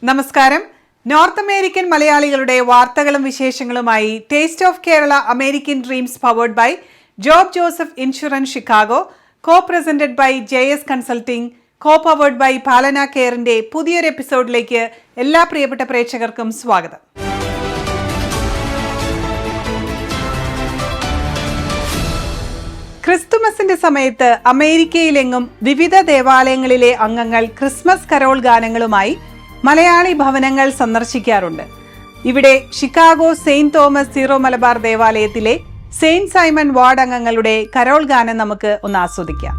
നമസ്കാരം. North American മലയാളികളുടെ വാർത്തകളും വിശേഷങ്ങളുമായി taste of Kerala American dreams powered by Job Joseph insurance Chicago, co presented by JS consulting, co powered by Palana കെയറിന്റെ പുതിയൊരു എപ്പിസോഡിലേക്ക് എല്ലാ പ്രിയപ്പെട്ട പ്രേക്ഷകർക്കും സ്വാഗതം. ക്രിസ്തുമസിന്റെ സമയത്ത് അമേരിക്കയിലെങ്ങും വിവിധ ദേവാലയങ്ങളിലെ അംഗങ്ങൾ ക്രിസ്മസ് കരോൾ ഗാനങ്ങളുമായി മലയാളി ഭവനങ്ങൾ സന്ദർശിക്കാറുണ്ട്. ഇവിടെ Chicago Saint Thomas Syro Malabar ദേവാലയത്തിലെ സെയിന്റ് സൈമൺ വാർഡ് അംഗങ്ങളുടെ കരോൾ ഗാനം നമുക്ക് ഒന്ന് ആസ്വദിക്കാം.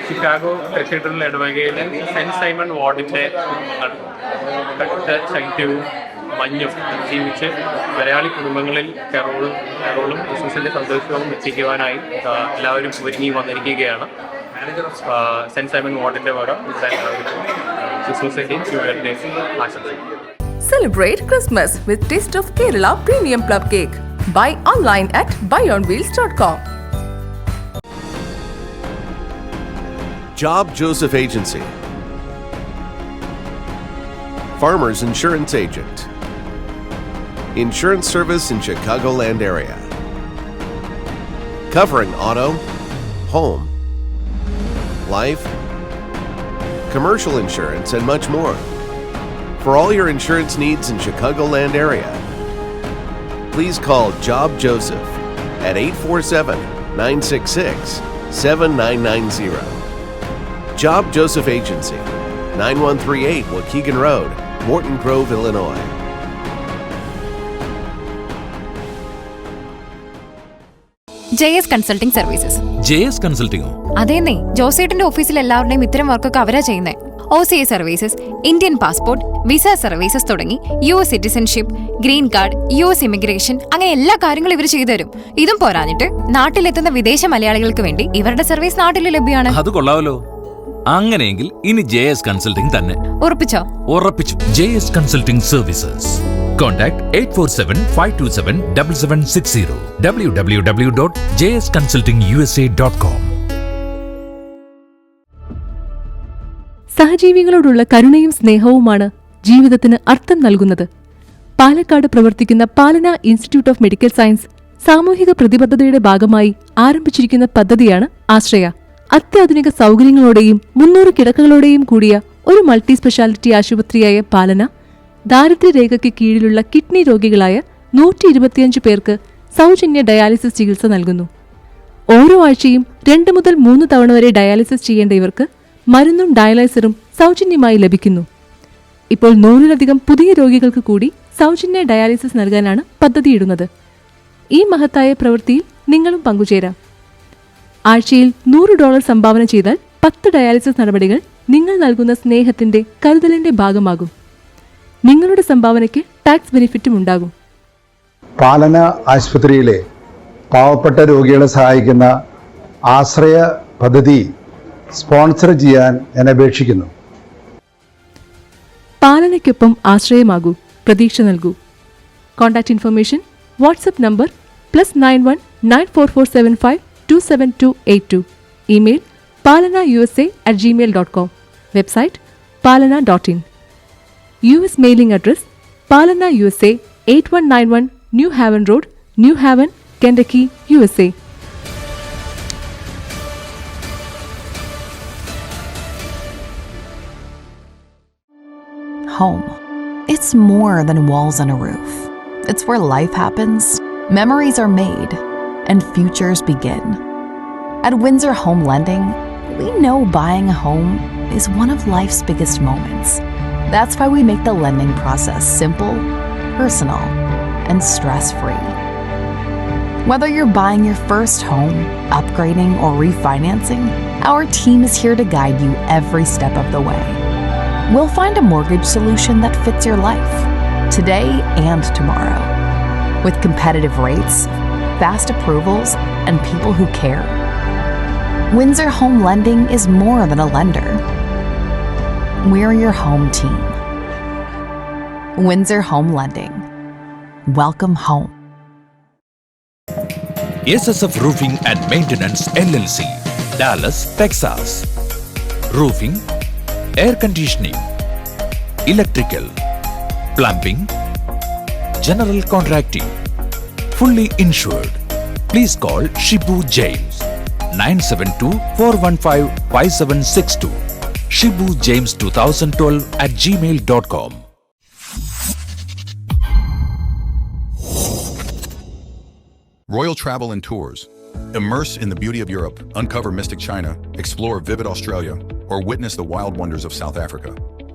ഷിക്കാഗോ കത്തീഡ്രൽ ഇടവകയിലെ സെന്റ് സൈമൺ വാർഡിൻ്റെ സൈത്യവും മഞ്ഞും ജീവിച്ച് മലയാളി കുടുംബങ്ങളിൽ കരോളും ക്രിസ്മസിൻ്റെ സന്തോഷവും എത്തിക്കുവാനായി എല്ലാവരും ഒരുങ്ങി വന്നിരിക്കുകയാണ്. സെൻറ്റ് സൈമൺ വാർഡിൻ്റെ വക ക്രിസ്മസിൻ്റെയും ന്യൂ ഇയറിൻ്റെയും ആശംസകൾ. Celebrate Christmas with Taste of Kerala Premium Plum Cake. Buy online at buyonwheels.com. Job Joseph Agency. Farmers Insurance Agent. Insurance service in Chicagoland area. Covering auto, home, life, commercial insurance, and much more. For all your insurance needs in Chicagoland area, please call Job Joseph at 847-966-7990. Job Joseph Agency, 9138 Waukegan Road, Morton Grove, Illinois. JS Consulting Services. JS Consulting. അതേന്നേ, ജോസേട്ടന്റെ ഓഫീസിൽ എല്ലാവരുടെയും ഇത്തരം വർക്കൊക്കെ അവരാ ചെയ്യുന്നേ. OCA services, Indian passport, visa services തുടങ്ങി US citizenship, green card, US immigration, അങ്ങനെ എല്ലാ കാര്യങ്ങളും ഇവർ ചെയ്തു തരും. ഇതും പോരാഞ്ഞിട്ട് നാട്ടിലെത്തുന്ന വിദേശ മലയാളികൾക്ക് വേണ്ടി ഇവരുടെ സർവീസ് നാട്ടിൽ ലഭ്യമാണ്. അത് കൊള്ളാമല്ലോ. അങ്ങനെയെങ്കിൽ ഇനി JS Consulting തന്നെ. ഉറപ്പിച്ചോ? ഉറപ്പിച്ചു. JS Consulting Services. Contact 847-527-7760. www.jsconsultingusa.com. സഹജീവികളോടുള്ള കരുണയും സ്നേഹവുമാണ് ജീവിതത്തിന് അർത്ഥം നൽകുന്നത്. പാലക്കാട് പ്രവർത്തിക്കുന്ന പാലന ഇൻസ്റ്റിറ്റ്യൂട്ട് ഓഫ് മെഡിക്കൽ സയൻസ് സാമൂഹിക പ്രതിബദ്ധതയുടെ ഭാഗമായി ആരംഭിച്ചിരിക്കുന്ന പദ്ധതിയാണ് ആശ്രയ. അത്യാധുനിക സൗകര്യങ്ങളോടെയും 300 കിടക്കകളോടെയും കൂടിയ ഒരു മൾട്ടി സ്പെഷ്യാലിറ്റി ആശുപത്രിയായ പാലന ദാരിദ്ര്യരേഖയ്ക്ക് കീഴിലുള്ള കിഡ്നി രോഗികളായ 125 പേർക്ക് സൗജന്യ ഡയാലിസിസ് ചികിത്സ നൽകുന്നു. ഓരോ ആഴ്ചയും 2 മുതൽ 3 തവണ വരെ ഡയാലിസിസ് ചെയ്യേണ്ട ഇവർക്ക് മരുന്നും ഡയാലൈസറും സൗജന്യമായി ലഭിക്കുന്നു. ഇപ്പോൾ 100-ലധികം പുതിയ രോഗികൾക്ക് കൂടി സൗജന്യ ഡയാലിസിസ് നൽകാനാണ് പദ്ധതിയിടുന്നത്. ഈ മഹത്തായ പ്രവൃത്തിയിൽ നിങ്ങളും പങ്കുചേരാം. ആഴ്ചയിൽ $100 സംഭാവന ചെയ്താൽ 10 ഡയാലിസിസ് നടപടികൾ നിങ്ങൾ നൽകുന്ന സ്നേഹത്തിന്റെ കരുതലിന്റെ ഭാഗമാകും. നിങ്ങളുടെ സംഭാവനയ്ക്ക് ടാക്സ് ബെനിഫിറ്റും ഉണ്ടാകും. പാലന ആശുപത്രിയിലെ പാവപ്പെട്ട രോഗികളെ സഹായിക്കുന്ന ആശ്രയ പദ്ധതി സ്പോൺസർ ചെയ്യാൻ ഞാൻ അപേക്ഷിക്കുന്നു. പാലനയ്ക്കൊപ്പം ആശ്രയമാകൂ, പ്രതീക്ഷ നൽകൂ. Contact information: WhatsApp number +91 94475 27282. Email palanausa@gmail.com. Website palana.in. US mailing address: Palana USA, 8191 New Haven Road, New Haven, Kentucky, USA. Home. It's more than walls and a roof. It's where life happens, memories are made, and futures begin. At Windsor Home Lending, we know buying a home is one of life's biggest moments. That's why we make the lending process simple, personal, and stress-free. Whether you're buying your first home, upgrading, or refinancing, our team is here to guide you every step of the way. We'll find a mortgage solution that fits your life, today and tomorrow. With competitive rates, fast approvals, and people who care. Windsor Home Lending is more than a lender. We're your home team. Windsor Home Lending. Welcome home. SSF Roofing and Maintenance LLC, Dallas, Texas. Roofing, air conditioning, electrical, plumbing, general contracting, fully insured. Please call Shibu James 972-415-5762. Shibu James 2012@gmail.com. Royal Travel and Tours. Immerse in the beauty of Europe, uncover mystic China, explore vivid Australia, or witness the wild wonders of South Africa.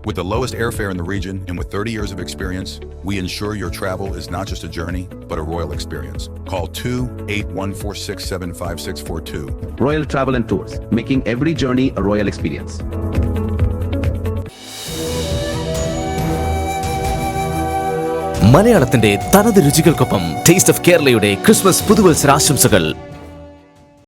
With the lowest airfare in the region and with 30 years of experience, we ensure your travel is not just a journey, but a royal experience. Call 28146754642. Royal Travel and Tours, making every journey a royal experience. മലയാളത്തിന്റെ തനത് രുചികൾക്കൊപ്പം taste of കേരളയുടെ Christmas പുതുവത്സരാശംസകൾ.